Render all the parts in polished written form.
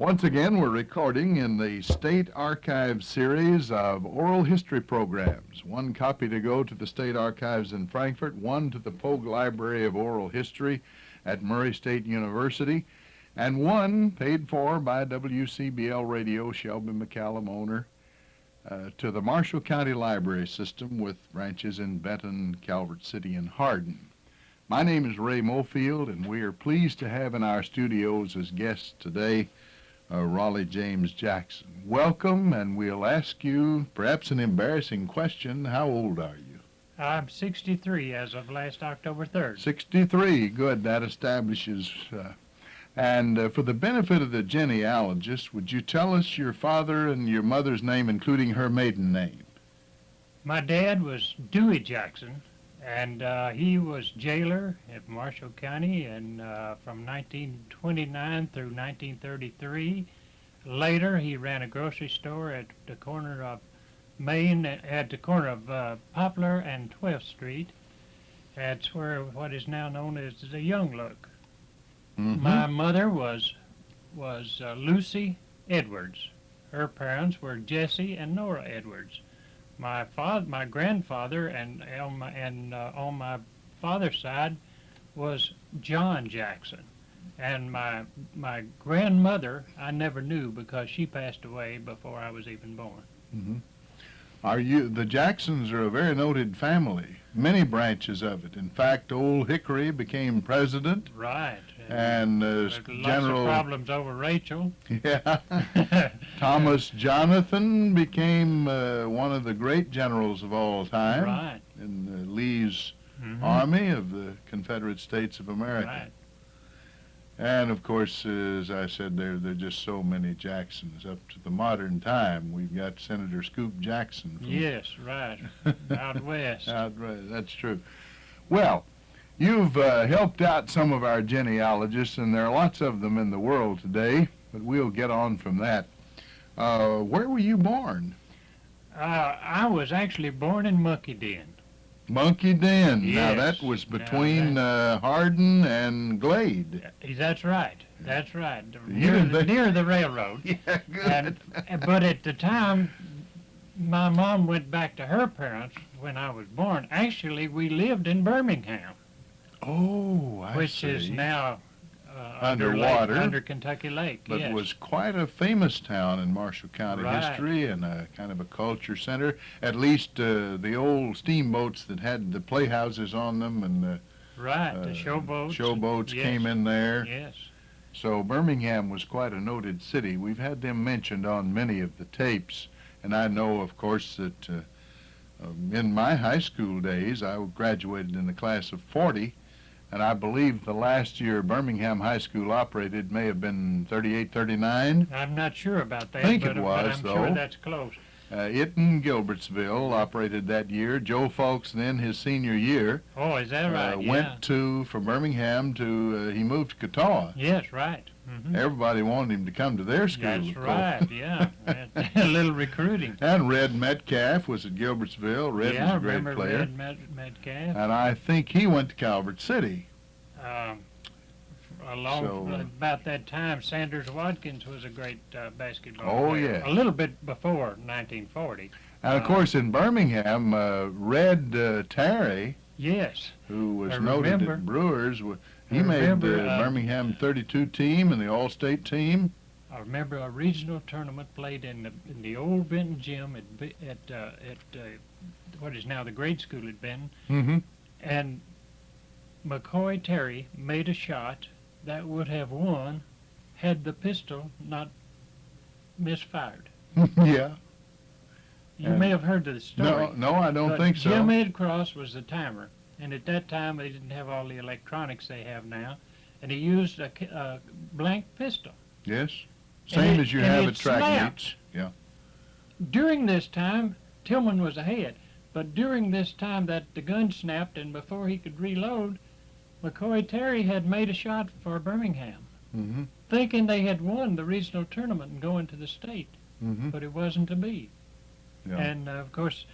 Once again, we're recording in the State Archives series of oral history programs. One copy to go to the State Archives in Frankfurt, one to the Pogue Library of Oral History at Murray State University, and one paid for by WCBL Radio, Shelby McCallum owner, to the Marshall County Library System with branches in Benton, Calvert City, and Hardin. My name is Ray Mofield, and we are pleased to have in our studios as guests today Rollie James Jackson. Welcome, and we'll ask you perhaps an embarrassing question. How old are you? I'm 63 as of last October 3rd. 63, good. That establishes. And for the benefit of the genealogist, would you tell us your father and your mother's name, including her maiden name? My dad was Dewey Jackson, and he was jailer at Marshall County and from 1929 through 1933. Later, he ran a grocery store at the corner of Main, at the corner of Poplar and 12th Street. That's where what is now known as the Young Look. Mm-hmm. My mother was Lucy Edwards. Her parents were Jesse and Nora Edwards. My grandfather, and on my father's side was John Jackson, and my grandmother I never knew because she passed away before I was even born. Mm-hmm. The Jacksons are a very noted family, many branches of it. In fact, Old Hickory became president. Right. And lots General of problems over Rachel. Yeah. Thomas Jonathan became one of the great generals of all time. Right. In Lee's army of the Confederate States of America. Right. And of course, as I said, there are just so many Jacksons up to the modern time. We've got Senator Scoop Jackson. Yes, right. Out west. Out west, that's true. Well, you've helped out some of our genealogists, and there are lots of them in the world today, but we'll get on from that. Where were you born? I was actually born in Monkey Den. Monkey Den. Yes. Now, that was between Hardin and Glade. That's right. That's right. You Near the railroad. Yeah, good. But at the time, my mom went back to her parents when I was born. Actually, we lived in Birmingham. Oh, I which see. is now Underwater. under Kentucky Lake. But yes. was quite a famous town in Marshall County Right. history, and a kind of a culture center. At least the old steamboats that had the playhouses on them, and the the showboats. Showboats Yes. came in there. Yes. So Birmingham was quite a noted city. We've had them mentioned on many of the tapes, and I know, of course, that in my high school days, I graduated in the class of 40, and I believe the last year Birmingham High School operated may have been 38, 39. I'm not sure about that. I think but, it was, but I'm though. sure that's close. It and Gilbertsville operated that year. Joe Fulks, then his senior year, Oh, is that right? went from Birmingham to, he moved to Catawba. Yes, right. Mm-hmm. Everybody wanted him to come to their school. That's of course. right, yeah. A little recruiting. And Red Metcalf was at Gilbertsville. Red was a great remember player. Red Metcalf. And I think he went to Calvert City. About that time, Sanders Watkins was a great basketball Oh, player. yeah. A little bit before 1940. And of course, in Birmingham, Red Terry, Yes. who was I noted remember. at Brewers, he I made remember, the Birmingham 32 team and the All-State team. I remember a regional tournament played in the old Benton gym at what is now the grade school at Benton. Mm-hmm. And McCoy Terry made a shot that would have won had the pistol not misfired. Yeah. You may have heard of the story. No, I don't think so. Jim Ed Cross was the timer, and at that time they didn't have all the electronics they have now, and he used a blank pistol. Yes. Same as you have at track snapped. meets. Yeah. During this time, Tillman was ahead, but during this time that the gun snapped and before he could reload, McCoy Terry had made a shot for Birmingham, Mm-hmm. thinking they had won the regional tournament and going to the state, Mm-hmm. but it wasn't to be. Yeah. And of course,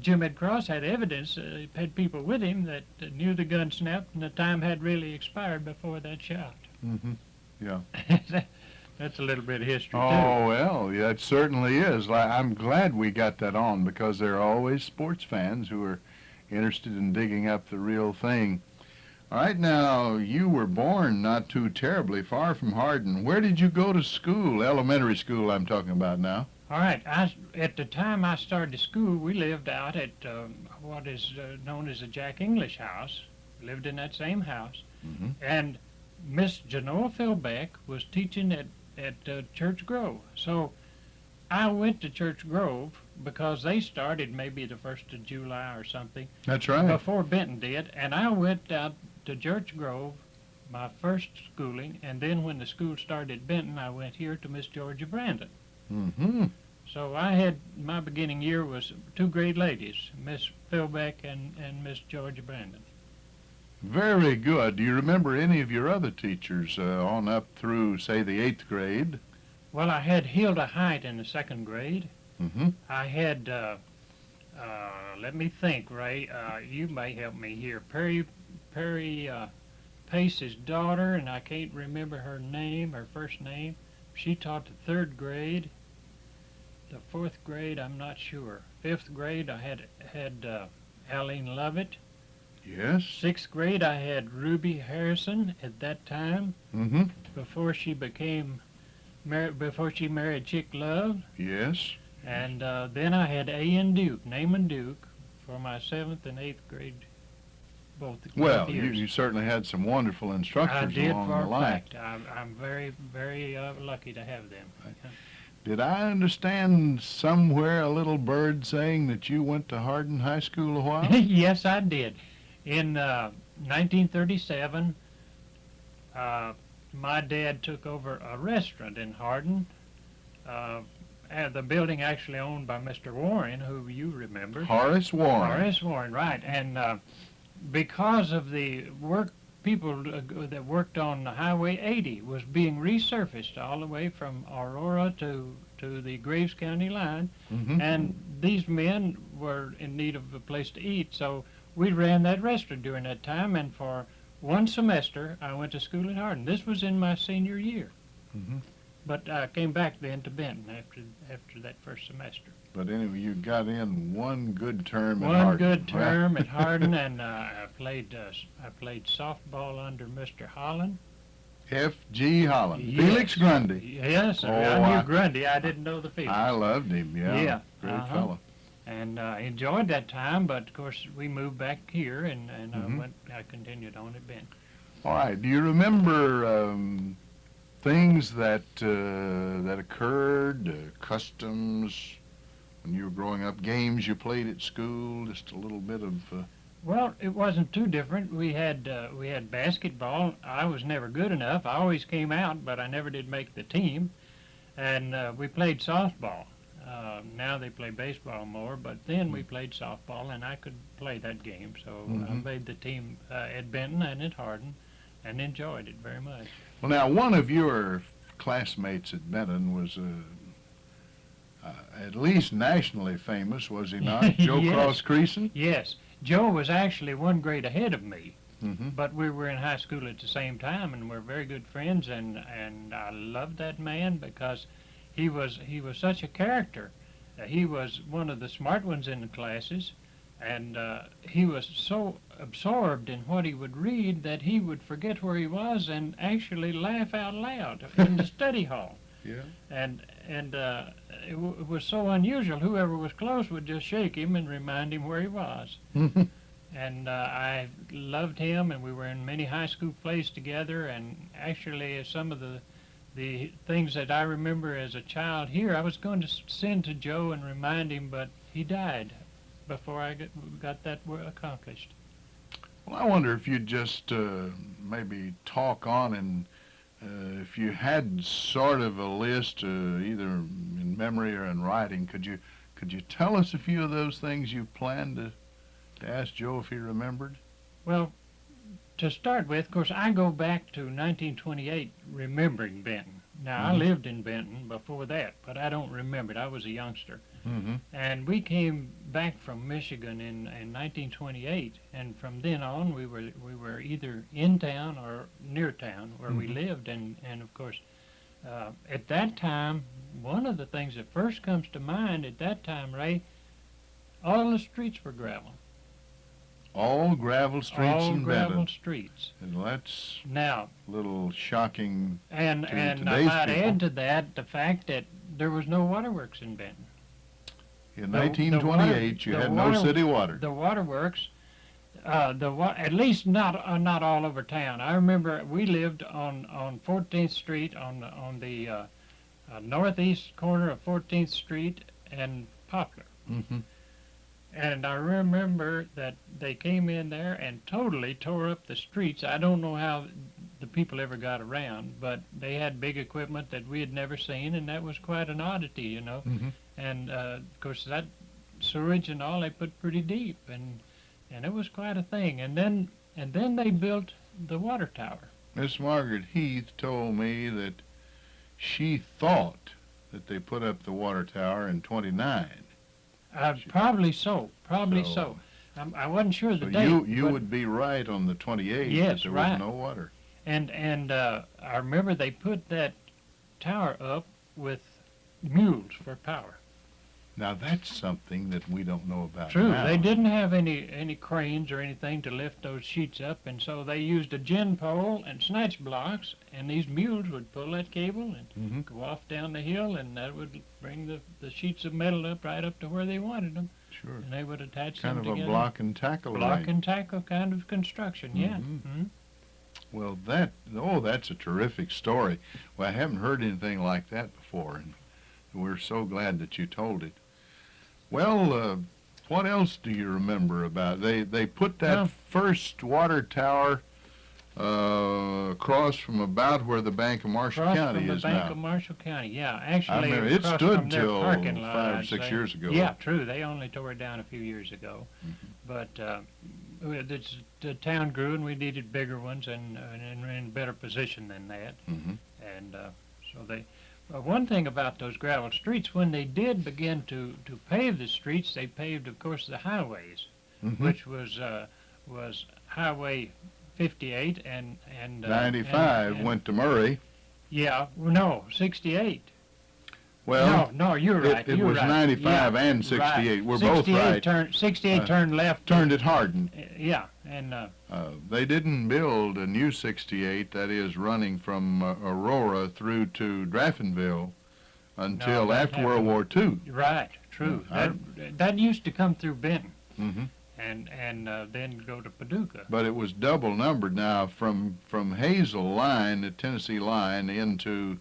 Jim Ed Cross had evidence, he had people with him that knew the gun snapped and the time had really expired before that shot. Mm-hmm. Yeah. That's a little bit of history, Oh, well, yeah, it certainly is. I'm glad we got that on because there are always sports fans who are interested in digging up the real thing. All right, now, you were born not too terribly far from Hardin. Where did you go to school? Elementary school I'm talking about now. All right. At the time I started school, we lived out at what is known as the Jack English house. Lived in that same house. Mm-hmm. And Miss Genoa Philbeck was teaching at Church Grove. So I went to Church Grove because they started maybe the 1st of July or something That's right. before Benton did. And I went out to Church Grove, my first schooling, and then when the school started at Benton, I went here to Miss Georgia Brandon. Mm-hmm. So I had, my beginning year was 2 great ladies, Miss Philbeck and Miss Georgia Brandon. Very good. Do you remember any of your other teachers on up through, say, the 8th grade? Well, I had Hilda Height in the 2nd grade. Mm-hmm. I had, let me think, Ray, you may help me here. Perry Pace's daughter, and I can't remember her name, her first name. She taught the 3rd grade. The 4th grade, I'm not sure. 5th grade, I had Aline Lovett. Yes. 6th grade, I had Ruby Harrison at that time, Mm-hmm. before she married Chick Love. Yes. And then I had Naaman Duke, for my 7th and 8th grade, both Well, years. you certainly had some wonderful instructors I did along for the a line. fact. I'm very, very lucky to have them. Did I understand somewhere a little bird saying that you went to Hardin High School a while? Yes, I did. In 1937, my dad took over a restaurant in Hardin. The building actually owned by Mr. Warren, who you remember. Horace Warren. Horace Warren, right. And because of the people that worked on Highway 80 was being resurfaced all the way from Aurora to the Graves County line, Mm-hmm. and these men were in need of a place to eat, so we ran that restaurant during that time, and for 1 semester I went to school at Hardin. This was in my senior year. Mm-hmm. But I came back then to Benton after that first semester. But anyway, you got in one good term at One Hardin. good term at Hardin, and I played softball under Mr. Holland. F.G. Holland. Yes. Felix Grundy. Yes, Oh, I knew Grundy. I didn't know the Felix. I loved him, yeah. Yeah, Great uh-huh. fellow. And enjoyed that time, but of course we moved back here, and Mhm. I continued on at Benton. All right. Do you remember things that occurred, customs, when you were growing up, games you played at school, just a little bit of... Well, it wasn't too different. We had basketball. I was never good enough. I always came out, but I never did make the team. And we played softball. Now they play baseball more, but then we played softball, and I could play that game. So I Mhm. made the team at Benton and at Hardin, and enjoyed it very much. Well, now, one of your classmates at Benton was at least nationally famous, was he not? Joe Yes. Cross Creason? Yes, Joe was actually 1 grade ahead of me. Mm-hmm. But we were in high school at the same time, and we're very good friends. And I loved that man because he was such a character. He was one of the smart ones in the classes, and he was so absorbed in what he would read that he would forget where he was and actually laugh out loud in the study hall. Yeah. And it was so unusual. Whoever was close would just shake him and remind him where he was. And I loved him, and we were in many high school plays together. And actually, some of the things that I remember as a child here, I was going to send to Joe and remind him, but he died before I got that accomplished. Well, I wonder if you'd just maybe talk on, and if you had sort of a list, either in memory or in writing, could you tell us a few of those things you planned to ask Joe if he remembered? Well, to start with, of course, I go back to 1928 remembering Benton. Now, I lived in Benton before that, but I don't remember it. I was a youngster. Mm-hmm. And we came back from Michigan in 1928, and from then on we were either in town or near town where we lived, and of course At that time, one of the things that first comes to mind at that time, Ray, all the streets were gravel. All gravel streets All in gravel Benton. streets. And that's Now, a little shocking. and to and I today's might people. add to that the fact that there was no waterworks in Benton. In The- 1928, the you had water- no city water. The waterworks, at least not all over town. I remember we lived on 14th Street on the northeast corner of 14th Street and Poplar. Hmm. And I remember that they came in there and totally tore up the streets. I don't know how the people ever got around, but they had big equipment that we had never seen, and that was quite an oddity, you know. Hmm. And of course, that sewage and all they put pretty deep, and it was quite a thing. And then they built the water tower. Miss Margaret Heath told me that she thought that they put up the water tower in 29. Probably so. Probably So- so. I wasn't sure the So date. you but- would be right on the 28th Yes, that there right. was no water. And I remember they put that tower up with mules for power. Now that's something that we don't know about True, now. they didn't have any cranes or anything to lift those sheets up, and so they used a gin pole and snatch blocks, and these mules would pull that cable and Hmm. go off down the hill, and that would bring the sheets of metal up right up to where they wanted them, Sure. and they would attach Kind them of together. a block and tackle Block arrangement. and tackle kind of construction, yeah. Mhm. Mhm. Well, that's a terrific story. Well, I haven't heard anything like that before, and we're so glad that you told it. Well, what else do you remember about? They put that Well- first water tower across from about where the Bank of Marshall Across County from the is Bank now. of Marshall County, yeah. Actually, I remember it across stood from their till parking lot, 5 or I'd 6 say. years ago. Yeah, true. They only tore it down a few years ago. Mhm. But the town grew, and we needed bigger ones and in better position than that. Mhm. And so they. One thing about those gravel streets, when they did begin to pave the streets, they paved, of course, the highways, Mhm. which was Highway 58 and 95 and- went to Murray. Yeah, well, no, 68. Well, no, you're right. it you're was right. 95 Yeah, and 68. right. We're both 68 right. 68 turned left. Turned at Hardin. Yeah, and They didn't build a new 68, that is, running from Aurora through to Draftonville until No, that after World War II. right, true. Yeah, That used to come through Benton Hmm. and then go to Paducah. But it was double numbered now from Hazel line, the Tennessee line, into,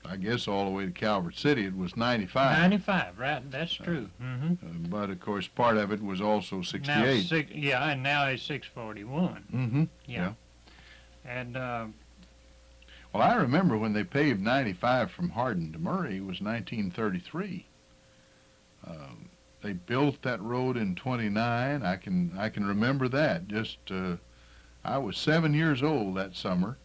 I guess all the way to Calvert City. It was 95. 95, right? That's true. Mm-hmm. But of course, part of it was also Now 68. and now it's 641. Mm-hmm. Yeah, and Well, I remember when they paved 95 from Hardin to Murray, it was 1933. They built that road in 29. I can remember that. I was 7 years old that summer,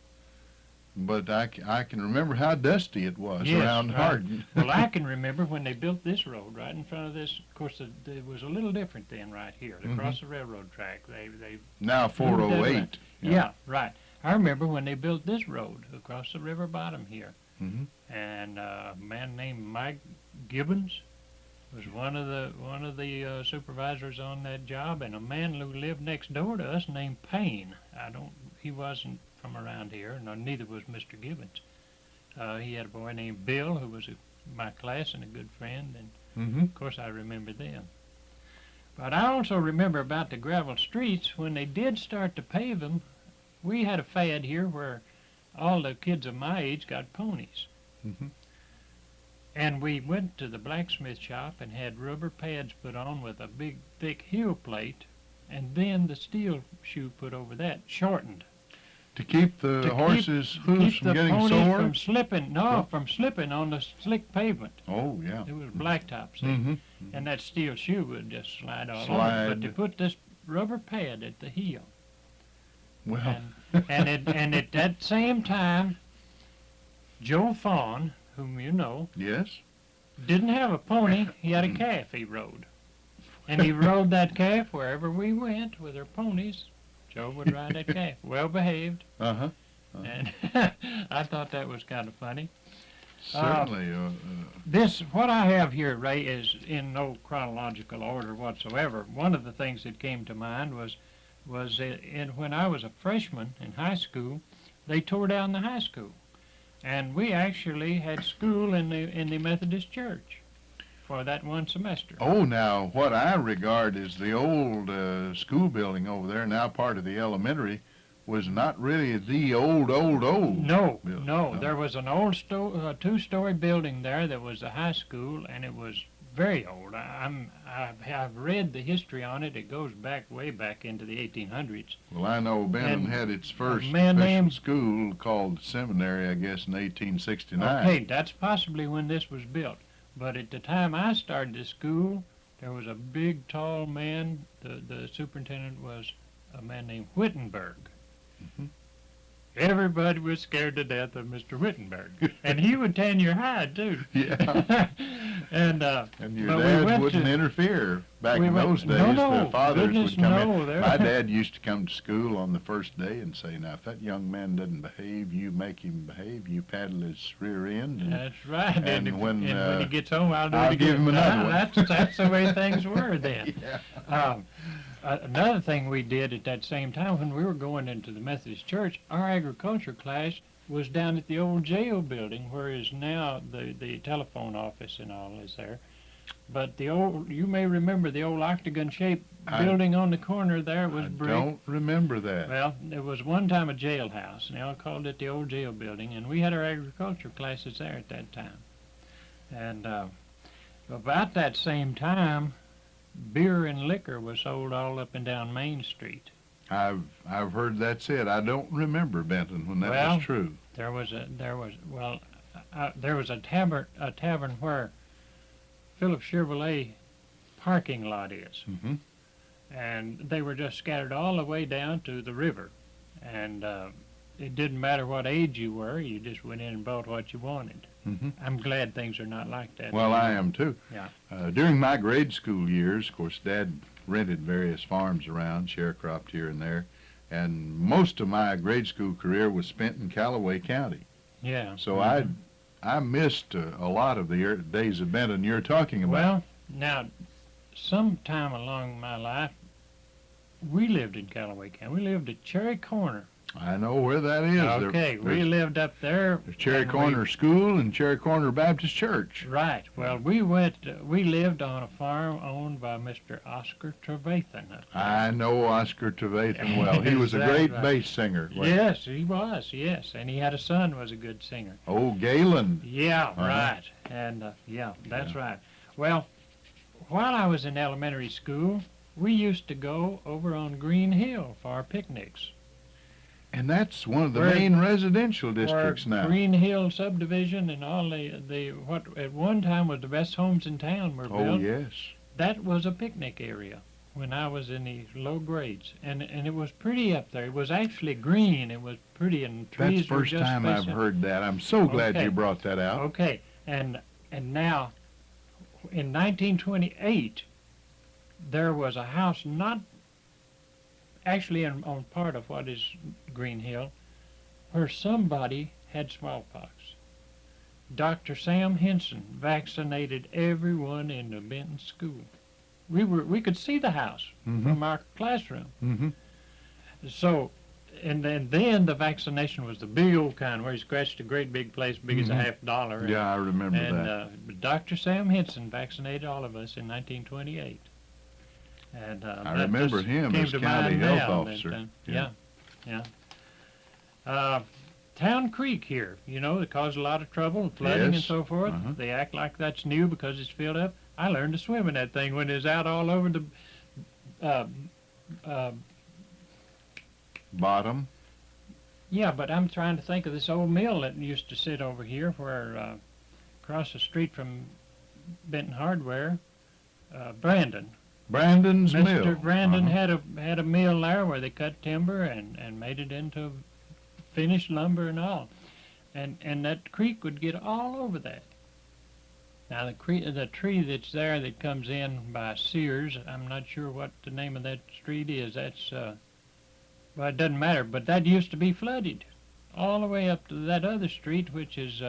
but I can remember how dusty it was Yes, around right. Hardin. well, I can remember when they built this road right in front of this. Of course, it was a little different then, right here, across the railroad track. They Now 408. Yeah, right. I remember when they built this road across the river bottom here, Mhm. and a man named Mike Gibbons was one of the supervisors on that job, and a man who lived next door to us named Payne. He wasn't from around here, no, neither was Mr. Gibbons. He had a boy named Bill who was my class and a good friend, and Mhm. of course I remember them. But I also remember about the gravel streets, when they did start to pave them, we had a fad here where all the kids of my age got ponies. Mhm. And we went to the blacksmith shop and had rubber pads put on with a big, thick heel plate, and then the steel shoe put over that, shortened. To keep the To horses' keep hooves from the getting ponies sore. from slipping, from slipping on the slick pavement. Oh yeah. It was blacktop, see? Mhm. And that steel shoe would just slide all over. Slide. But they put this rubber pad at the heel. Well. And at that same time, Joe Fawn, whom you know, Yes. didn't have a pony. He had a calf he rode. And he rode that calf wherever we went with our ponies. Joe would ride that calf. Well behaved. Uh huh. And I thought that was kind of funny. Certainly. What I have here, Ray, is in no chronological order whatsoever. One of the things that came to mind was when I was a freshman in high school, they tore down the high school, and we actually had school in the Methodist Church for that one semester. Oh, now, what I regard as the old school building over there, now part of the elementary, was not really the old building. No. There was an old two-story building there that was the high school, and it was very old. I've read the history on it. It goes way back into the 1800s. Well, I know Benton had its first school called seminary, I guess, in 1869. Okay, that's possibly when this was built. But at the time I started the school, there was a big, tall man. The superintendent was a man named Wittenberg. Mm-hmm. Everybody was scared to death of Mr. Wittenberg, and he would tan your hide too. Yeah. and your dads wouldn't interfere back in those days. No, the fathers would come in. There. My dad used to come to school on the first day and say, "Now, if that young man doesn't behave, you make him behave. You paddle his rear end." And, that's right. And when he gets home, I'll give him another one. That's the way things were then. Yeah. Another thing we did at that same time when we were going into the Methodist Church, our agriculture class was down at the old jail building, where is now the telephone office and all is there. But you may remember the old octagon-shaped building on the corner there was brick. I don't remember that. Well, it was one time a jailhouse, and they all called it the old jail building, and we had our agriculture classes there at that time. And about that same time, beer and liquor was sold all up and down Main Street. I've heard that's it. I don't remember Benton when that was true. There was a tavern where Philip Chevrolet parking lot is, mm-hmm. and they were just scattered all the way down to the river, and it didn't matter what age you were. You just went in and bought what you wanted. Mm-hmm. I'm glad things are not like that. Well, I am too. Yeah. During my grade school years, of course, Dad rented various farms around, sharecropped here and there, and most of my grade school career was spent in Callaway County. Yeah. So I missed a lot of the days of Benton you're talking about. Well, now, sometime along my life, we lived in Callaway County. We lived at Cherry Corner. I know where that is. Okay, we lived up there. There's Cherry Corner School and Cherry Corner Baptist Church. Right. Well, we lived on a farm owned by Mr. Oscar Trevathan. I know Oscar Trevathan well. He was a great bass singer. Yes, he was, yes. And he had a son who was a good singer. Oh, Galen. Yeah, right. And, that's right. Well, while I was in elementary school, we used to go over on Green Hill for our picnics. And that's one of the main residential districts now. Green Hill subdivision and all what at one time was the best homes in town were built. Oh, yes. That was a picnic area when I was in the low grades. And it was pretty up there. It was actually green. It was pretty, and trees were just That's the first time I've heard that. I'm so glad you brought that out. Okay. And now, in 1928, there was a house not actually on part of what is Green Hill, where somebody had smallpox. Dr. Sam Henson vaccinated everyone in the Benton school. We could see the house from our classroom. Mm-hmm. So, and then the vaccination was the big old kind where he scratched a great big place big as a $50. Yeah, I remember that. Dr. Sam Henson vaccinated all of us in 1928. And I remember him as county health officer. Yeah. Town Creek here, that caused a lot of trouble, flooding and so forth. They act like that's new because it's filled up. I learned to swim in that thing when it was out all over the bottom. Yeah, but I'm trying to think of this old mill that used to sit over here where across the street from Benton Hardware, Brandon's mill. Mr. Brandon had a mill there where they cut timber and made it into finished lumber and all. And that creek would get all over that. Now the tree that's there that comes in by Sears, I'm not sure what the name of that street is. That's well, it doesn't matter, but that used to be flooded. all the way up to that other street, which is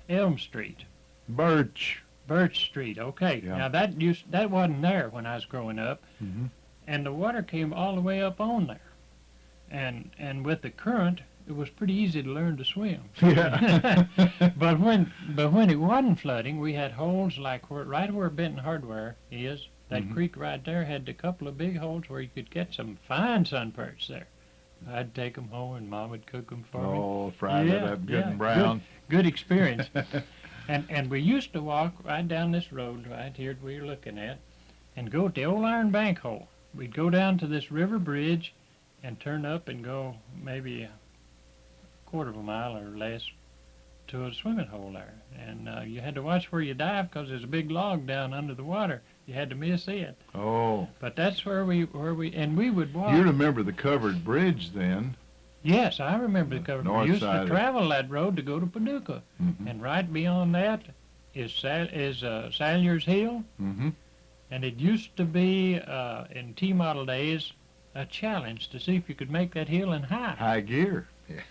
Elm Street. Birch. Birch Street, okay. Yeah. Now that wasn't there when I was growing up, Mhm. and the water came all the way up on there, and with the current, it was pretty easy to learn to swim. Yeah. but when it wasn't flooding, we had holes like right where Benton Hardware is. That Mhm. creek right there had a couple of big holes where you could get some fine sun perch there. I'd take them home, and Mom would cook them for me. Oh, fry that Yeah, up good yeah, and brown. Good experience. And we used to walk right down this road right here that we were looking at and go to the old iron bank hole. We'd go down to this river bridge and turn up and go maybe a quarter of a mile or less to a swimming hole there. And you had to watch where you dive because there's a big log down under the water. You had to miss it. Oh, But that's where we and we would walk. you remember the covered bridge then? Yes, I remember the cover. North We used side to of- travel that road to go to Paducah. Mhm. And right beyond that is Salyer's Hill, Mhm. and it used to be in T-model days a challenge to see if you could make that hill in high. High gear.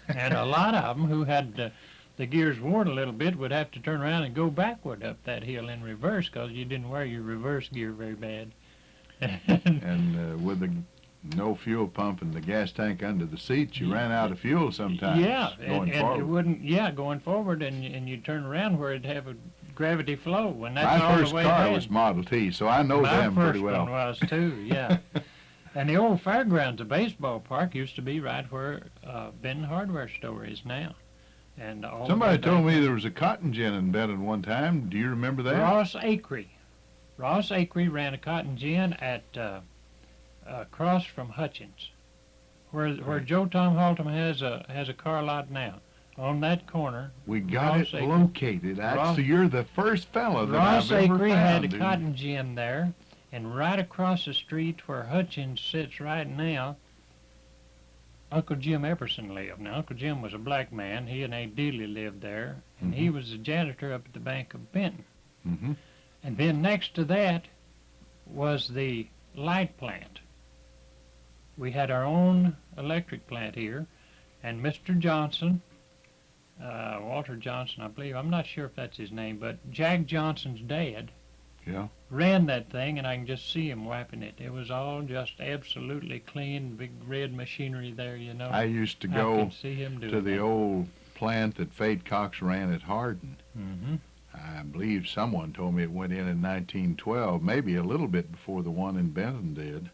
And a lot of them who had the gears worn a little bit would have to turn around and go backward up that hill in reverse because you didn't wear your reverse gear very bad. And with the no fuel pump and the gas tank under the seats, you ran out of fuel sometimes. Yeah, going and forward. it wouldn't. Yeah, going forward, and you turn around where it'd have a gravity flow, and that's My all first the way car ahead. was Model T, so I know My them pretty first well. one was too. Yeah, and the old fairgrounds, the baseball park, used to be right where Benton Hardware Store is now, and all Somebody the way told back me there was a cotton gin in Benton one time. Do you remember that? Ross Acree. Ross Acree ran a cotton gin at across from Hutchins, where Joe Tom Haltom has a car lot now. On that corner, We got Ross it Acree. located. Ross- So you're the first fellow that Ross I've ever Acree found. had a who- cotton gin there, and right across the street where Hutchins sits right now, Uncle Jim Epperson lived. Now, Uncle Jim was a black man. He and Aunt Dealey lived there, and he was the janitor up at the Bank of Benton. Mhm. And then next to that was the light plant. We had our own electric plant here, and Mr. Johnson, Walter Johnson, I believe, I'm not sure if that's his name, but Jack Johnson's dad Yeah. ran that thing, and I can just see him wiping it. It was all just absolutely clean, big red machinery there, you know. I used to I go can see him doing to the that. old plant that Fate Cox ran at Hardin. Mm-hmm. I believe someone told me it went in 1912, maybe a little bit before the one in Benton did.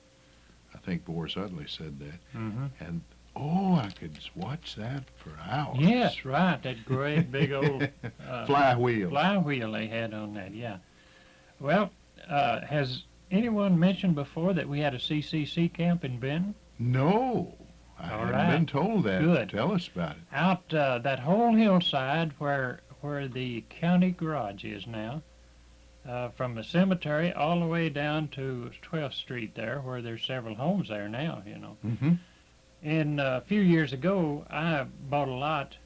I think Boris Utley said that. Mm-hmm. And, oh, I could watch that for hours. Yes, right, that great big old Flywheel. flywheel they had on that, yeah. Well, has anyone mentioned before that we had a CCC camp in Benton? No, I All haven't right. been told that. Good. Tell us about it. Out that whole hillside where the county garage is now, from the cemetery all the way down to 12th Street there, where there's several homes there now, you know. Mm-hmm. And a few years ago, I bought a lot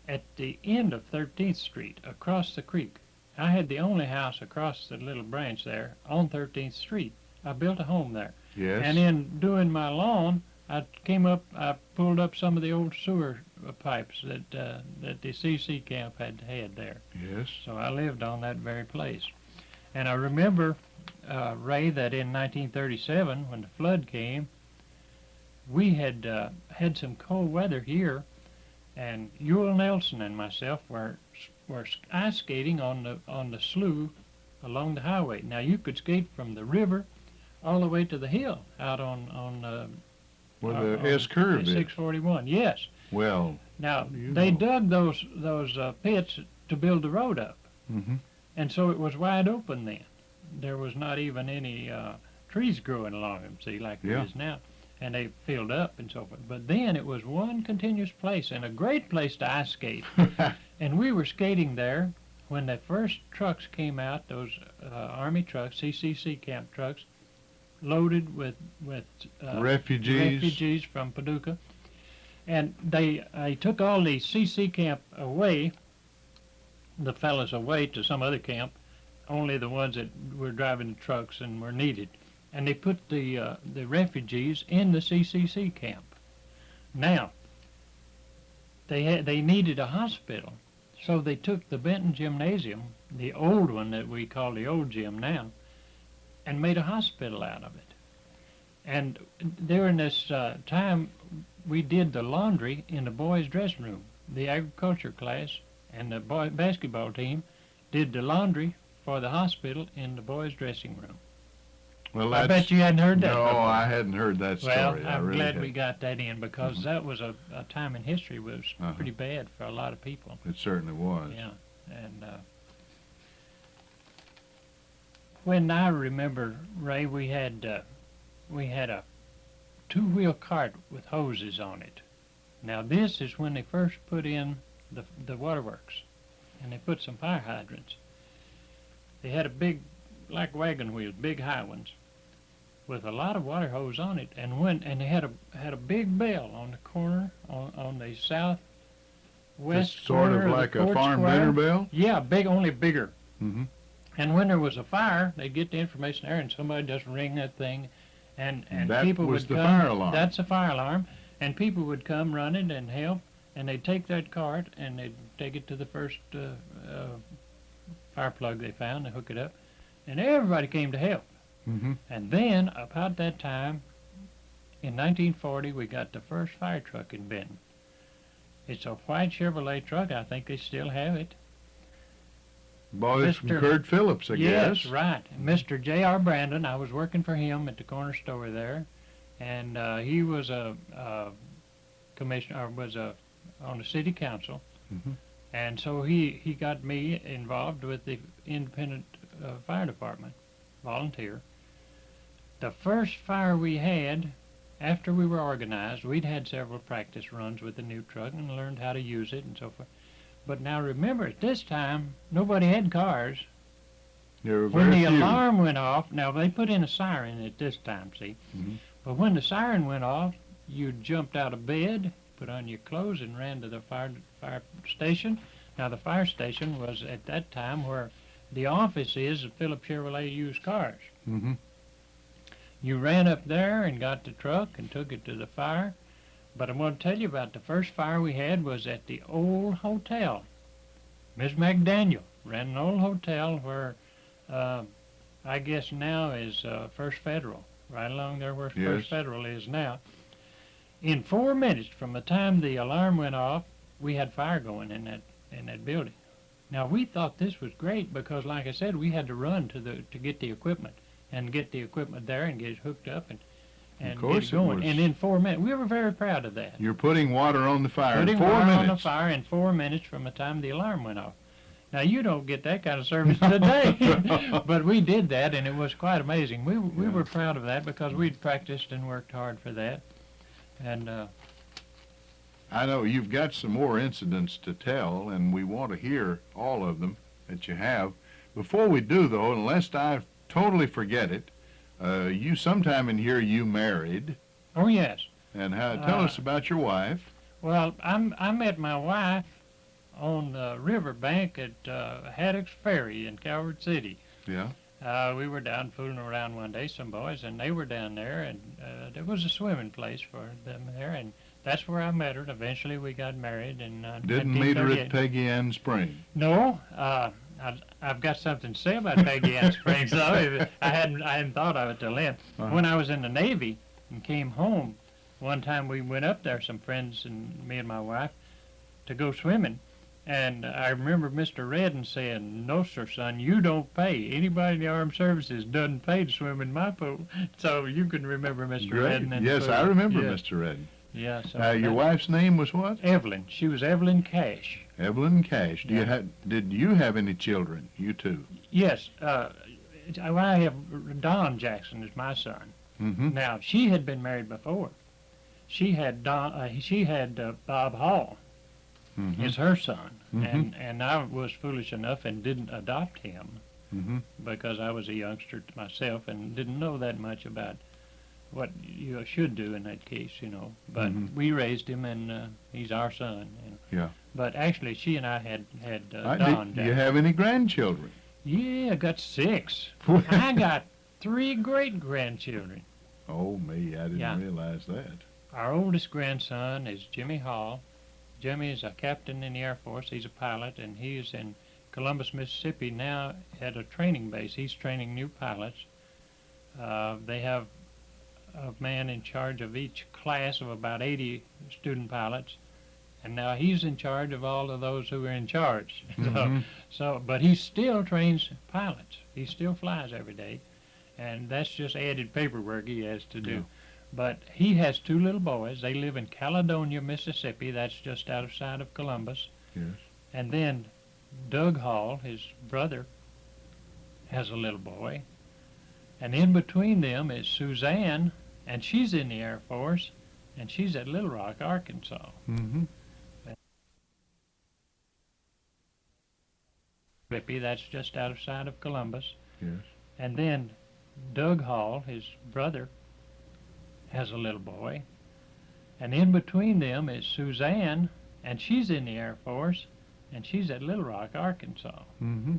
at the end of 13th Street, across the creek. I had the only house across the little branch there on 13th Street. I built a home there. Yes. And in doing my lawn, I pulled up some of the old sewer pipes that the CC camp had there. Yes. So I lived on that very place. And I remember, Ray, that in 1937, when the flood came, we had had some cold weather here, and Ewell Nelson and myself were ice skating on the slough along the highway. Now you could skate from the river all the way to the hill out on Where the S curve is. 641. Yes. Well. Now You they know. dug those pits to build the road up, Mm-hmm. and so it was wide open then. There was not even any trees growing along them, see, like there Yeah. is now. And they filled up and so forth. But then it was one continuous place and a great place to ice skate. And we were skating there when the first trucks came out, those Army trucks, CCC camp trucks, loaded with Refugees. from Paducah. And they took all the CC camp away, the fellas away to some other camp, only the ones that were driving the trucks and were needed. And they put the refugees in the CCC camp. Now, they needed a hospital, so they took the Benton gymnasium, the old one that we call the old gym now, and made a hospital out of it. And during this time, we did the laundry in the boys' dressing room. The agriculture class and the boy basketball team did the laundry for the hospital in the boys' dressing room. Well, I bet you hadn't heard that No, before. I hadn't heard that story. Well, I I'm really glad hadn't. we got that in, because that was a time in history was Uh-huh. pretty bad for a lot of people. It certainly was. Yeah, and when I remember, Ray, we had a two-wheel cart with hoses on it. Now this is when they first put in the waterworks, and they put some fire hydrants. They had a big, like wagon wheels, big high ones, with a lot of water hose on it, and they had a big bell on the corner on the southwest Just sort corner of the like a court farm square. dinner bell? Yeah, big, only bigger. Mm-hmm. And when there was a fire, they'd get the information there, and somebody just ring that thing, and That people was would the come. fire alarm. That's a fire alarm, and people would come running and help, and they'd take that cart and they'd take it to the first fire plug they found, and hook it up, and everybody came to help. Mm-hmm. And then, about that time, in 1940, we got the first fire truck in Benton. It's a white Chevrolet truck. I think they still have it. Boys from Mr. Kurt Phillips, I guess. Yes, right. Mr. J.R. Brandon, I was working for him at the corner store there, and he was a commissioner, on the city council, Mhm. and so he got me involved with the independent fire department, volunteer. The first fire we had, after we were organized, we'd had several practice runs with the new truck and learned how to use it and so forth. But now remember, at this time, nobody had cars. There were When very the few. alarm went off, now they put in a siren at this time, see? Mhm. But when the siren went off, you jumped out of bed, put on your clothes, and ran to the fire station. Now the fire station was at that time where the office is of Phillips Chevrolet used cars. Mhm. You ran up there and got the truck and took it to the fire. But I'm going to tell you about the first fire we had was at the old hotel. Miss McDaniel ran an old hotel where I guess now is First Federal, right along there where Yes. First Federal is now. In 4 minutes from the time the alarm went off, we had fire going in that building. Now we thought this was great because, like I said, we had to run to get the equipment and get the equipment there and get it hooked up and Of get course it it going. was. And in 4 minutes, we were very proud of that. You're putting water on the fire Putting in 4 water minutes. on the fire in 4 minutes from the time the alarm went off. Now you don't get that kind of service today, but we did that, and it was quite amazing. We Yeah. were proud of that because we'd practiced and worked hard for that. And I know you've got some more incidents to tell, and we want to hear all of them that you have. Before we do, though, unless I totally forget it, you sometime in here you married, oh yes, and tell us about your wife. well I met my wife on the riverbank at Haddock's Ferry in Calvert City. Yeah. We were down fooling around one day, some boys, and they were down there, and there was a swimming place for them there, and that's where I met her. And eventually, we got married. And Didn't meet her at Peggy Ann Spring. No, I've got something to say about Peggy Ann Springs. Though I hadn't thought of it till then. Uh-huh. When I was in the Navy and came home, one time we went up there, some friends and me and my wife, to go swimming. And I remember Mr. Redden saying, "No, sir, son, you don't pay. Anybody in the armed services doesn't pay to swim in my pool." So you can remember Mr. Great. Redden. And Yes, the I pool. remember Yeah. Mr. Redden. Yeah. So Your that- wife's name was what? Evelyn. She was Evelyn Cash. Evelyn Cash. Yeah. Did you have any children? You two. Yes. I have Don Jackson is my son. Mm-hmm. Now she had been married before. She had Bob Hall Mm-hmm. is her son, Mhm. and I was foolish enough and didn't adopt him Mm-hmm. because I was a youngster myself and didn't know that much about what you should do in that case, you know. But Mhm. we raised him, and he's our son. You know. Yeah. But actually, she and I had Do Don. you Jackson. have any grandchildren? Yeah, I got 6. I got 3 great-grandchildren. Oh, me, I didn't Yeah. realize that. Our oldest grandson is Jimmy Hall. Jimmy is a captain in the Air Force. He's a pilot, and he is in Columbus, Mississippi now at a training base. He's training new pilots. They have a man in charge of each class of about 80 student pilots, and now he's in charge of all of those who are in charge. But he still trains pilots. He still flies every day, and that's just added paperwork he has to do. Yeah. But he has two little boys. They live in Caledonia, Mississippi. That's just outside of Columbus. Yes. And then Doug Hall, his brother, has a little boy. And in between them is Suzanne, and she's in the Air Force, and she's at Little Rock, Arkansas. Mm-hmm. That's just outside of Columbus. Yes. And then Doug Hall, his brother, has a little boy. And in between them is Suzanne, and she's in the Air Force, and she's at Little Rock, Arkansas. Mm-hmm.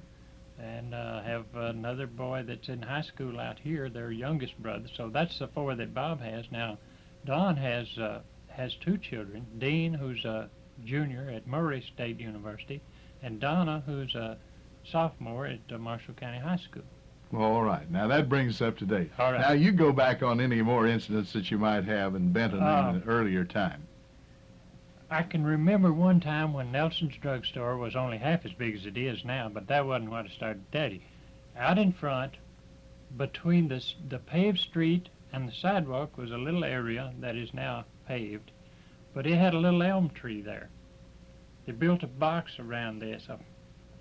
And have another boy that's in high school out here, their youngest brother. So that's the four that Bob has. Now, Don has two children, Dean, who's a junior at Murray State University, and Donna, who's a sophomore at Marshall County High School. Well, all right. Now, that brings us up to date. All right. Now, you go back on any more incidents that you might have in Benton in an earlier time. I can remember one time when Nelson's drugstore was only half as big as it is now, but that wasn't what started Daddy. Out in front, between the paved street and the sidewalk was a little area that is now paved, but it had a little elm tree there. They built a box around this, a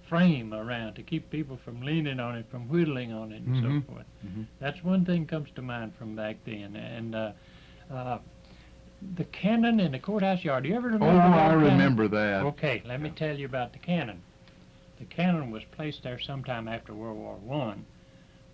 frame around to keep people from leaning on it, from whittling on it, and so forth. Mm-hmm. That's one thing comes to mind from back then. And the cannon in the courthouse yard. Do you ever remember Oh, that I cannon? remember that. Okay, let me tell you about the cannon. The cannon was placed there sometime after World War I,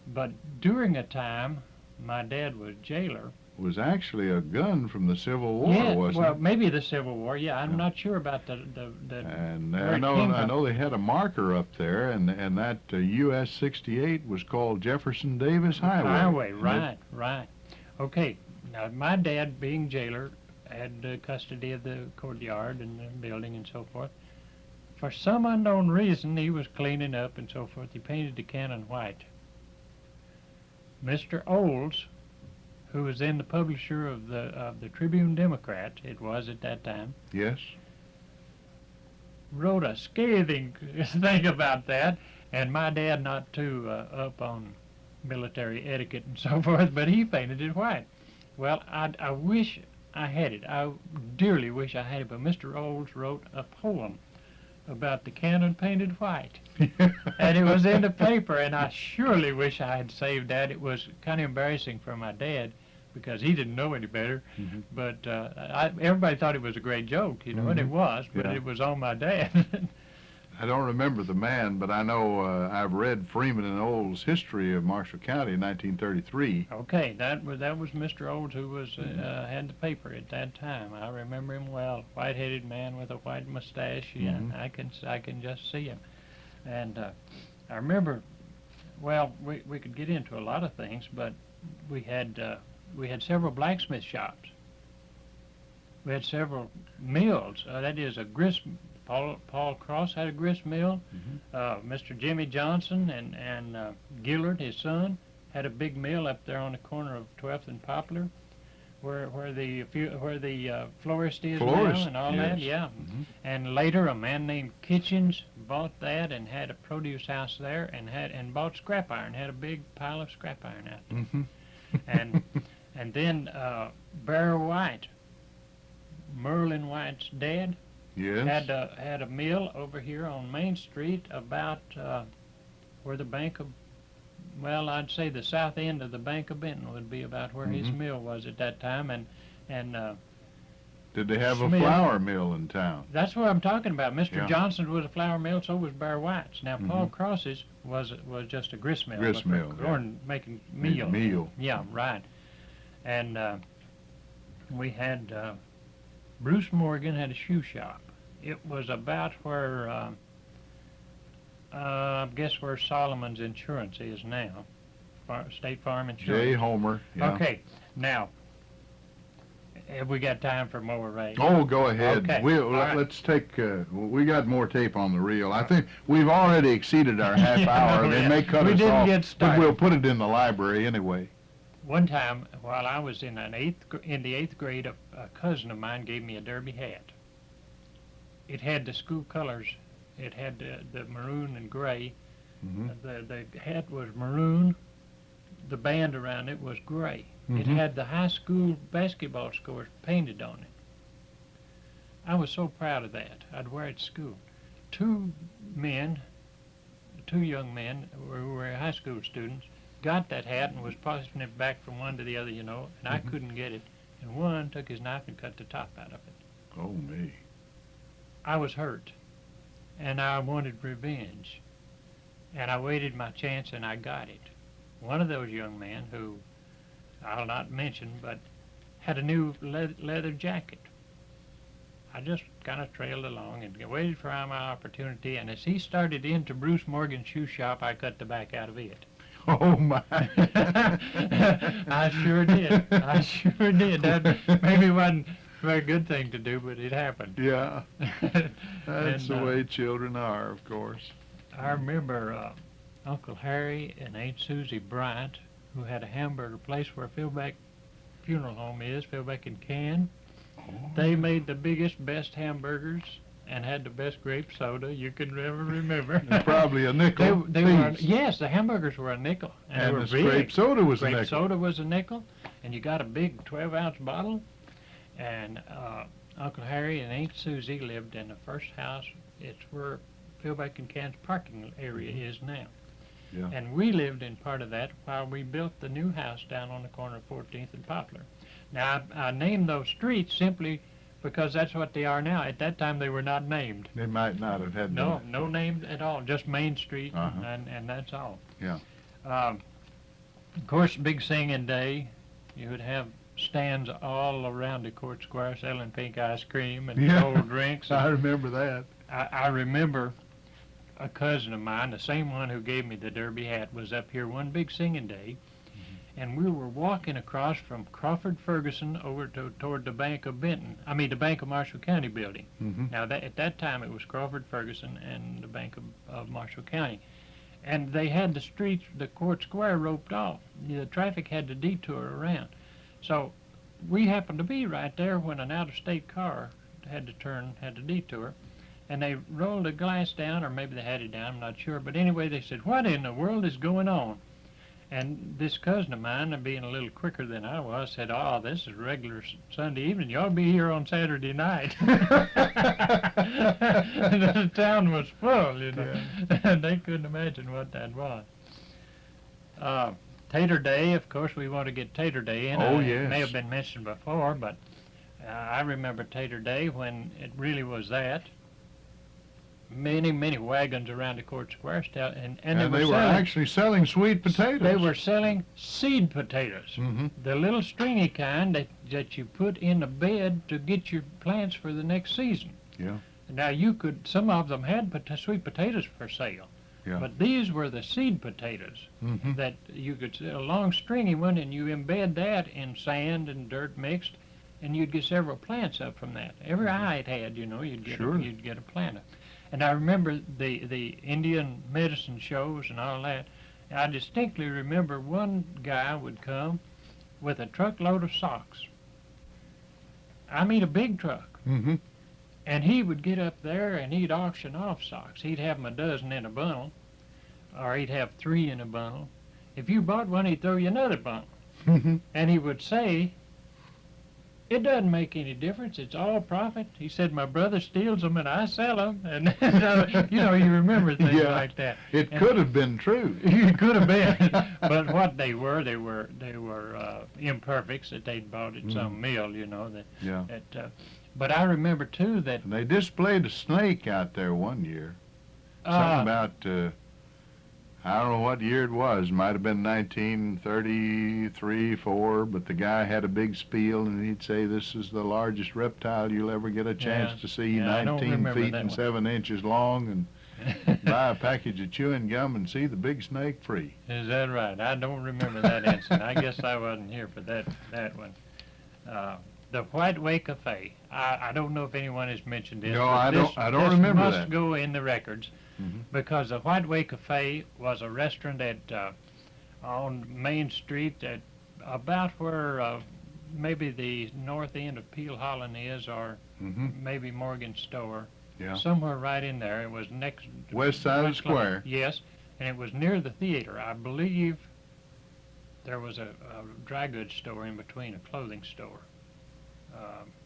but during a time my dad was jailer. It was actually a gun from the Civil War, Yeah, wasn't well, it? maybe the Civil War. Yeah, I'm Yeah. not sure about the And where I it came from. know they had a marker up there, and that US 68 was called Jefferson Davis Highway. Right. Okay, now my dad, being jailer, had custody of the courtyard and the building and so forth. For some unknown reason, he was cleaning up and so forth. He painted the cannon white. Mr. Olds, who was then the publisher of the Tribune Democrat, it was at that time, Yes. wrote a scathing thing about that, and my dad not too up on military etiquette and so forth, but he painted it white. Well, I wish I had it. I dearly wish I had it, but Mr. Olds wrote a poem about the cannon painted white. And it was in the paper, and I surely wish I had saved that. It was kind of embarrassing for my dad because he didn't know any better. Mm-hmm. But everybody thought it was a great joke, you know, and it was, but Yeah. it was on my dad. I don't remember the man, but I know I've read Freeman and Olds' history of Marshall County in 1933. Okay, that was Mr. Olds who was had the paper at that time. I remember him well, white-headed man with a white mustache. Yeah, Mhm. I can just see him. And I remember, well, we could get into a lot of things, but we had several blacksmith shops. We had several mills. That is a grist. Paul Cross had a grist mill. Mr. Jimmy Johnson and Gillard, his son, had a big mill up there on the corner of 12th and Poplar, where the florist is Florist, now and all yes. that. Yeah. Mhm. And later, a man named Kitchens bought that and had a produce house there and bought scrap iron. Had a big pile of scrap iron out there. Mhm. And then Bear White, Merlin White's dad, Yes. had a mill over here on Main Street about where the bank of, well, I'd say the south end of the Bank of Benton would be about where his Mhm. mill was at that time, and Did they have Smith. a flour mill in town? that's what I'm talking about. Mr. Yeah. Johnson's was a flour mill, so was Bear White's. Now Paul Mhm. Cross's was just a grist mill. Grist for mill, yeah. corn making meal. Meal. Yeah, right. And we had Bruce Morgan had a shoe shop. It was about where I guess where Solomon's Insurance is now, State Farm Insurance. J. Homer. Yeah. Okay, now Have we got time for more, Ray? Oh, go ahead. Okay. We'll, All right. let's take, we got more tape on the reel. I think we've already exceeded our half Yeah, hour. no, They yeah. may cut We us didn't off, get but started. we'll put it in the library anyway. One time, while I was in the eighth grade, a cousin of mine gave me a derby hat. It had the school colors. It had the maroon and gray. Mhm. The hat was maroon. The band around it was gray. It Mhm. had the high school basketball scores painted on it. I was so proud of that. I'd wear it to school. Two young men who were high school students, got that hat and was passing it back from one to the other, and I Mhm. couldn't get it. And one took his knife and cut the top out of it. Oh, me. I was hurt, and I wanted revenge. And I waited my chance, and I got it. One of those young men, who I'll not mention, but had a new leather jacket. I just kind of trailed along and waited for my opportunity, and as he started into Bruce Morgan's shoe shop, I cut the back out of it. Oh, my. I sure did. I sure did. That maybe wasn't a very good thing to do, but it happened. Yeah, that's And, the way children are, of course. I remember Uncle Harry and Aunt Susie Bryant, who had a hamburger place where Philbeck Funeral Home is, Philbeck and Can. Oh. They made the biggest, best hamburgers and had the best grape soda you could ever remember. And probably a nickel. They were, piece. yes, the hamburgers were a nickel. And, they And were this big. grape soda was a Grape nickel. soda was a nickel, and you got a big 12-ounce bottle. And Uncle Harry and Aunt Susie lived in the first house. It's where Philbeck and Can's parking area is now. Yeah. And we lived in part of that while we built the new house down on the corner of 14th and Poplar. Now, I named those streets simply because that's what they are now. At that time, they were not named. They might not have had No name at all, just Main Street, Uh-huh. and that's all. Yeah. Of course, big singing day, you would have stands all around the court square selling pink ice cream and Yeah. cold drinks. I remember that. I remember a cousin of mine, the same one who gave me the derby hat, was up here one big singing day, and we were walking across from Crawford Ferguson over toward the Bank of Benton. The Bank of Marshall County building. Mm-hmm. Now, at that time, it was Crawford Ferguson and the Bank of Marshall County. And they had the streets, the court square roped off. The traffic had to detour around. So we happened to be right there when an out-of-state car had to detour. And they rolled the glass down, or maybe they had it down, I'm not sure. But anyway, they said, "What in the world is going on?" And this cousin of mine, being a little quicker than I was, said, "Oh, this is regular Sunday evening. You ought to be here on Saturday night." The town was full, and they couldn't imagine what that was. Tater Day, of course, we want to get Tater Day in. Oh, It yes. may have been mentioned before, but I remember Tater Day when it really was that. Many, many wagons around the court square still, and And they were selling, actually selling sweet potatoes. they were selling seed potatoes, Mm-hmm. the little stringy kind that you put in a bed to get your plants for the next season. Yeah. Now some of them had sweet potatoes for sale, Yeah. but these were the seed potatoes Mm-hmm. that you could sell, a long stringy one, and you embed that in sand and dirt mixed, and you'd get several plants up from that. Every eye it had, you'd get Sure. you'd get a plant up. And I remember the Indian medicine shows and all that. I distinctly remember one guy would come with a truckload of socks. I mean a big truck. Mm-hmm. And he would get up there and he'd auction off socks. He'd have them a dozen in a bundle, or he'd have 3 in a bundle. If you bought one, he'd throw you another bundle. Mm-hmm. And he would say, "It doesn't make any difference. It's all profit." He said, "My brother steals them and I sell them." And you remember things Yeah. like that. It And- could have been true. It could have been, but what they were imperfects that they'd bought at some mill. Yeah. But I remember too that And they displayed a snake out there one year. Something about, I don't know what year it was. Might have been 1933, 4, but the guy had a big spiel, and he'd say, "This is the largest reptile you'll ever get a chance Yeah. to see, Yeah, I don't 19 remember feet that and one. 7 inches long, and buy a package of chewing gum and see the big snake free." Is that right? I don't remember that incident. I guess I wasn't here for that one. The White Way Cafe. I don't know if anyone has mentioned this. No, but I don't this remember must that. go in the records Mhm. because the White Way Cafe was a restaurant on Main Street at about where maybe the north end of Peel Holland is, or Mhm. maybe Morgan Store. Yeah. Somewhere right in there. It was next West side of the square. Yes, and it was near the theater. I believe there was a dry goods store in between, a clothing store.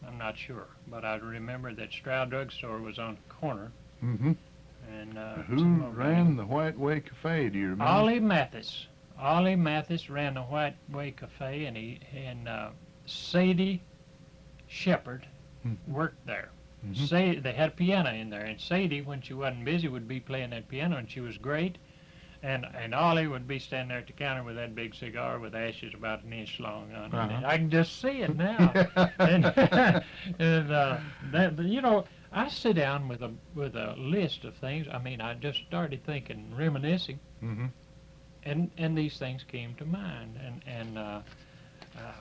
I'm not sure, but I remember that Stroud Drug Store was on the corner. Mm-hmm. And Who ran the White Way Cafe? Do you remember? Ollie Mathis. Ollie Mathis ran the White Way Cafe, and Sadie Shepherd worked there. Mhm. They had a piano in there, and Sadie, when she wasn't busy, would be playing that piano, and she was great. And Ollie would be standing there at the counter with that big cigar with ashes about an inch long on it. Uh-huh. I can just see it now. and I sit down with a list of things. I mean, I just started thinking, reminiscing, Mm-hmm. and these things came to mind. And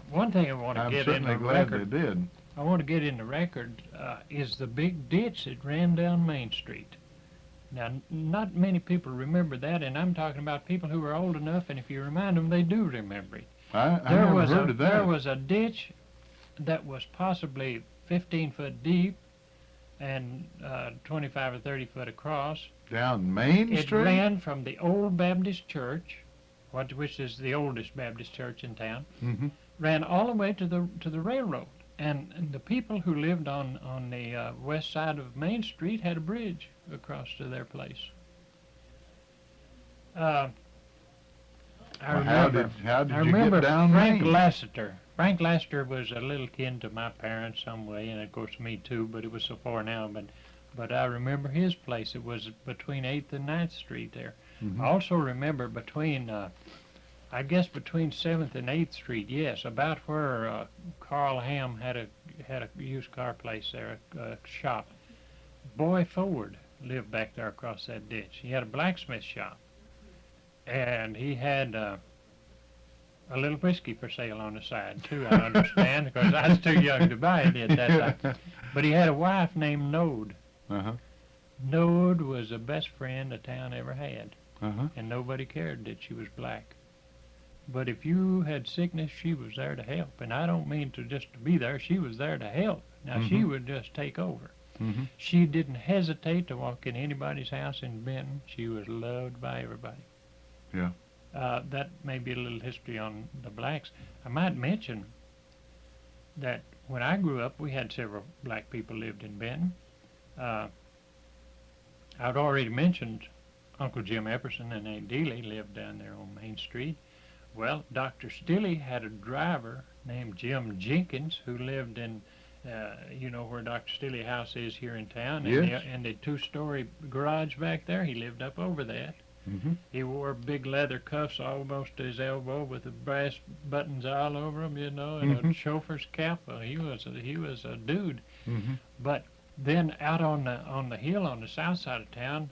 one thing I want to I'm get in certainly the glad record. they did. I want to get in the record is the big ditch that ran down Main Street. Now, not many people remember that, and I'm talking about people who are old enough, and if you remind them, they do remember it. I never heard of that. There was a ditch that was possibly 15 foot deep and 25 or 30 foot across. Down Main It Street? ran from the old Baptist church, which is the oldest Baptist church in town, Mm-hmm. ran all the way to the railroad. And the people who lived on the west side of Main Street had a bridge across to their place. I Well, remember. how did I you remember get down Frank Main? Lassiter. Frank Lassiter was a little kin to my parents some way, and of course me too. But it was so far now. But I remember his place. It was between 8th and 9th Street there. Mhm. I also remember between. I guess between 7th and 8th Street, yes, about where Carl Ham had a used car place there, a shop. Boy Ford lived back there across that ditch. He had a blacksmith shop, and he had a little whiskey for sale on the side too. I understand because I was too young to buy it at that time. But he had a wife named Node. Uh-huh. Node was the best friend the town ever had, Uh-huh. and nobody cared that she was black. But if you had sickness, she was there to help. And I don't mean to just be there. She was there to help. Now, she Mhm. would just take over. Mm-hmm. She didn't hesitate to walk in anybody's house in Benton. She was loved by everybody. Yeah. That may be a little history on the blacks. I might mention that when I grew up, we had several black people lived in Benton. I'd already mentioned Uncle Jim Epperson and Aunt Dealey lived down there on Main Street. Well, Dr. Stilley had a driver named Jim Jenkins who lived in, where Dr. Stilley house is here in town. Yes. And the two-story garage back there, he lived up over that. Mm-hmm. He wore big leather cuffs almost to his elbow with the brass buttons all over him, and a Mhm. chauffeur's cap. Well, he was a dude. Mm-hmm. But then out on the hill on the south side of town,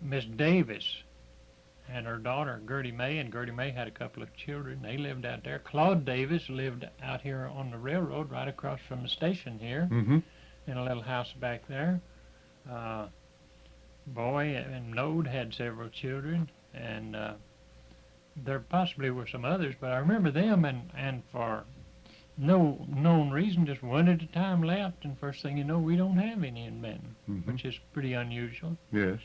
Miss Davis and her daughter Gertie May, and Gertie May had a couple of children. They lived out there. Claude Davis lived out here on the railroad right across from the station here Mm-hmm. in a little house back there. Boy and Node had several children, and there possibly were some others, but I remember them, and for no known reason, just one at a time left, and first thing you know, we don't have any in Benton, Mhm. which is pretty unusual. Yes.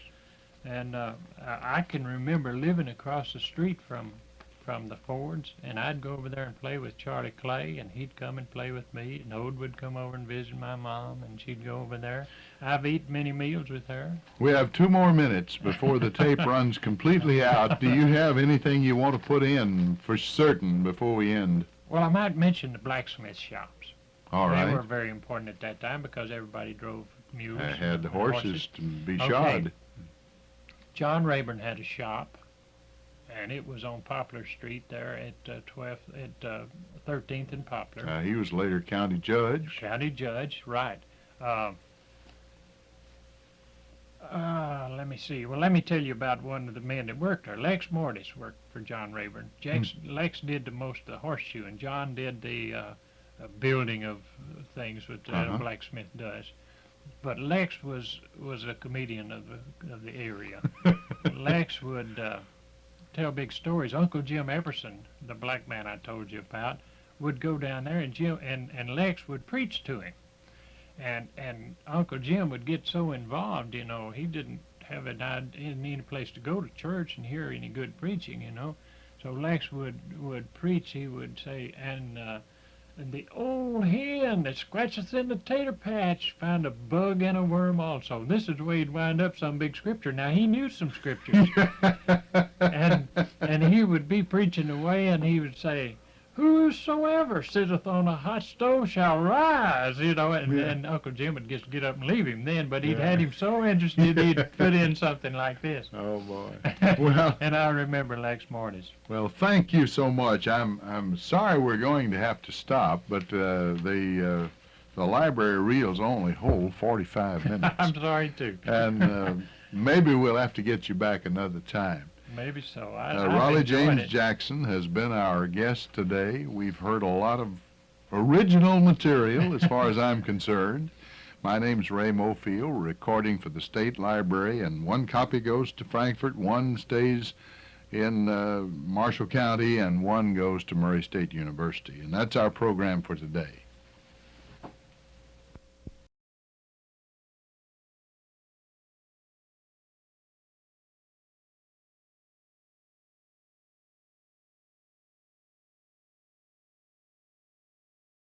And I can remember living across the street from the Fords, and I'd go over there and play with Charlie Clay, and he'd come and play with me, and Ode would come over and visit my mom, and she'd go over there. I've eaten many meals with her. We have 2 more minutes before the tape runs completely out. Do you have anything you want to put in for certain before we end? Well, I might mention the blacksmith shops. All They right. were very important at that time because everybody drove mules. I had the and horses to be Okay. shod. John Rayburn had a shop, and it was on Poplar Street there at 13th and Poplar. He was later county judge. County judge, right. Let me see. Well, let me tell you about one of the men that worked there. Lex Mortis worked for John Rayburn. Lex did the most of the horseshoe, and John did the building of things that Uh-huh. a blacksmith does. But Lex was a comedian of the area. Lex would tell big stories. Uncle Jim Everson, the black man I told you about, would go down there, and Jim and Lex would preach to him. And Uncle Jim would get so involved, you know, he didn't have any place to go to church and hear any good preaching, you know. So Lex would preach. He would say, and the old hen that scratcheth in the tater patch found a bug and a worm also. This is the way he'd wind up some big scripture. Now, he knew some scriptures. and he would be preaching away, and he would say, whosoever sitteth on a hot stove shall rise, you know, and Uncle Jim would just get up and leave him then, but he'd had him so interested he'd put in something like this. Oh, boy. Well, and I remember Lex mornings. well, thank you so much. I'm sorry we're going to have to stop, but the library reels only hold 45 minutes. I'm sorry, too. And maybe we'll have to get you back another time. Maybe so. Rollie James Jackson has been our guest today. We've heard a lot of original material as far as I'm concerned. My name's Ray Mofield, recording for the State Library, and one copy goes to Frankfort, one stays in Marshall County, and one goes to Murray State University. And that's our program for today.